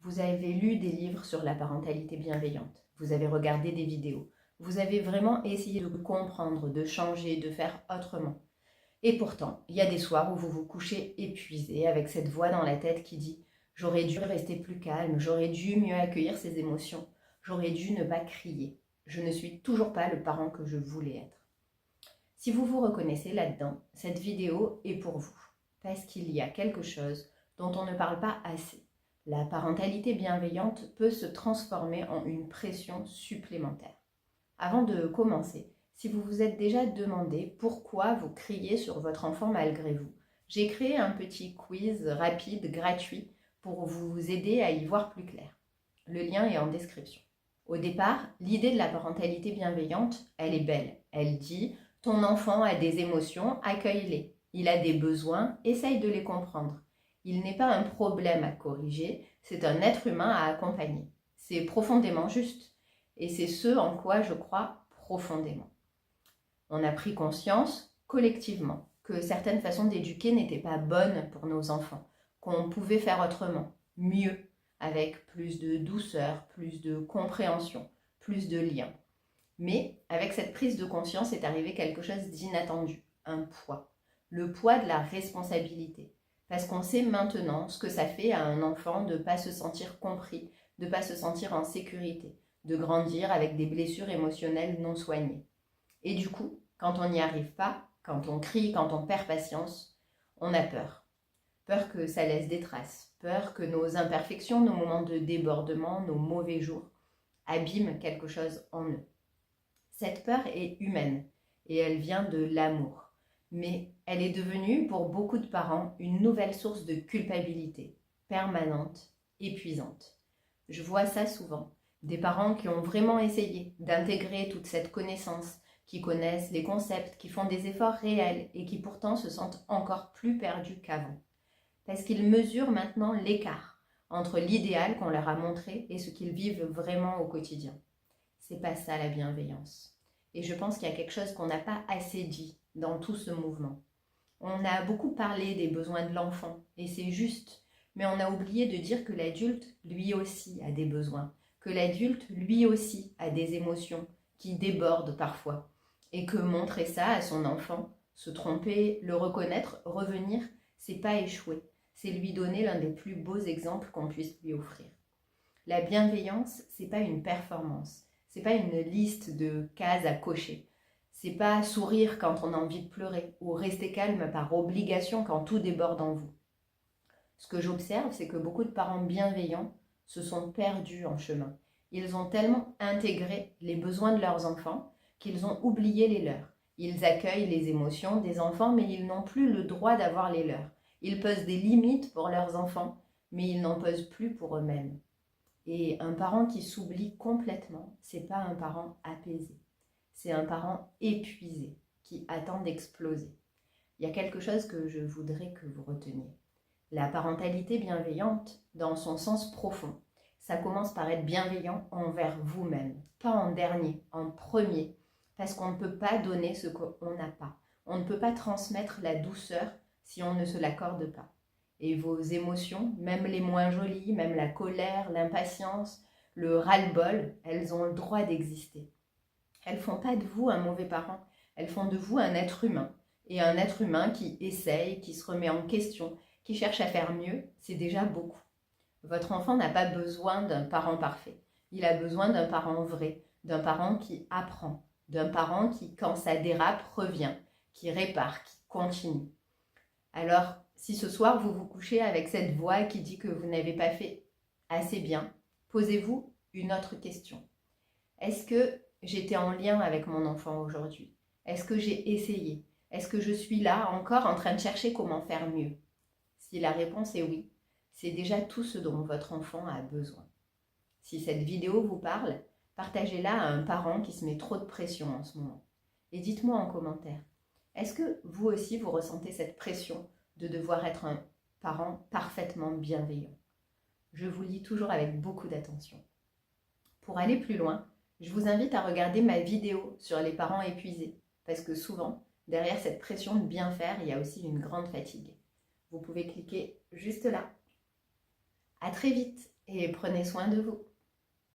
Vous avez lu des livres sur la parentalité bienveillante, vous avez regardé des vidéos, vous avez vraiment essayé de comprendre, de changer, de faire autrement. Et pourtant, il y a des soirs où vous vous couchez épuisé avec cette voix dans la tête qui dit « J'aurais dû rester plus calme, j'aurais dû mieux accueillir ces émotions, j'aurais dû ne pas crier. Je ne suis toujours pas le parent que je voulais être. » Si vous vous reconnaissez là-dedans, cette vidéo est pour vous, parce qu'il y a quelque chose dont on ne parle pas assez. La parentalité bienveillante peut se transformer en une pression supplémentaire. Avant de commencer, si vous vous êtes déjà demandé pourquoi vous criez sur votre enfant malgré vous, j'ai créé un petit quiz rapide, gratuit, pour vous aider à y voir plus clair. Le lien est en description. Au départ, l'idée de la parentalité bienveillante, elle est belle. Elle dit « Ton enfant a des émotions, accueille-les. Il a des besoins, essaye de les comprendre. Il n'est pas un problème à corriger, c'est un être humain à accompagner. » C'est profondément juste. Et c'est ce en quoi je crois profondément. On a pris conscience, collectivement, que certaines façons d'éduquer n'étaient pas bonnes pour nos enfants, qu'on pouvait faire autrement, mieux, avec plus de douceur, plus de compréhension, plus de lien. Mais avec cette prise de conscience est arrivé quelque chose d'inattendu, un poids. Le poids de la responsabilité. Parce qu'on sait maintenant ce que ça fait à un enfant de ne pas se sentir compris, de ne pas se sentir en sécurité, de grandir avec des blessures émotionnelles non soignées. Et du coup, quand on n'y arrive pas, quand on crie, quand on perd patience, on a peur. Peur que ça laisse des traces, peur que nos imperfections, nos moments de débordement, nos mauvais jours abîment quelque chose en eux. Cette peur est humaine et elle vient de l'amour. Mais elle est devenue pour beaucoup de parents une nouvelle source de culpabilité, permanente, épuisante. Je vois ça souvent. Des parents qui ont vraiment essayé d'intégrer toute cette connaissance, qui connaissent les concepts, qui font des efforts réels et qui pourtant se sentent encore plus perdus qu'avant. Parce qu'ils mesurent maintenant l'écart entre l'idéal qu'on leur a montré et ce qu'ils vivent vraiment au quotidien. C'est pas ça la bienveillance. Et je pense qu'il y a quelque chose qu'on n'a pas assez dit dans tout ce mouvement. On a beaucoup parlé des besoins de l'enfant et c'est juste, mais on a oublié de dire que l'adulte, lui aussi, a des besoins, que l'adulte, lui aussi, a des émotions qui débordent parfois et que montrer ça à son enfant, se tromper, le reconnaître, revenir, c'est pas échouer, c'est lui donner l'un des plus beaux exemples qu'on puisse lui offrir. La bienveillance, c'est pas une performance, c'est pas une liste de cases à cocher. C'est pas sourire quand on a envie de pleurer ou rester calme par obligation quand tout déborde en vous. Ce que j'observe, c'est que beaucoup de parents bienveillants se sont perdus en chemin. Ils ont tellement intégré les besoins de leurs enfants qu'ils ont oublié les leurs. Ils accueillent les émotions des enfants, mais ils n'ont plus le droit d'avoir les leurs. Ils posent des limites pour leurs enfants, mais ils n'en posent plus pour eux-mêmes. Et un parent qui s'oublie complètement, c'est pas un parent apaisé. C'est un parent épuisé, qui attend d'exploser. Il y a quelque chose que je voudrais que vous reteniez. La parentalité bienveillante, dans son sens profond, ça commence par être bienveillant envers vous-même, pas en dernier, en premier, parce qu'on ne peut pas donner ce qu'on n'a pas. On ne peut pas transmettre la douceur si on ne se l'accorde pas. Et vos émotions, même les moins jolies, même la colère, l'impatience, le ras-le-bol, elles ont le droit d'exister. Elles ne font pas de vous un mauvais parent, elles font de vous un être humain. Et un être humain qui essaye, qui se remet en question, qui cherche à faire mieux, c'est déjà beaucoup. Votre enfant n'a pas besoin d'un parent parfait. Il a besoin d'un parent vrai, d'un parent qui apprend, d'un parent qui, quand ça dérape, revient, qui répare, qui continue. Alors, si ce soir vous vous couchez avec cette voix qui dit que vous n'avez pas fait assez bien, posez-vous une autre question. Est-ce que j'étais en lien avec mon enfant aujourd'hui? Est-ce que j'ai essayé? Est-ce que je suis là encore en train de chercher comment faire mieux? Si la réponse est oui, c'est déjà tout ce dont votre enfant a besoin. Si cette vidéo vous parle, partagez-la à un parent qui se met trop de pression en ce moment. Et dites-moi en commentaire, est-ce que vous aussi vous ressentez cette pression de devoir être un parent parfaitement bienveillant? Je vous lis toujours avec beaucoup d'attention. Pour aller plus loin, je vous invite à regarder ma vidéo sur les parents épuisés, parce que souvent, derrière cette pression de bien faire, il y a aussi une grande fatigue. Vous pouvez cliquer juste là. À très vite! et prenez soin de vous.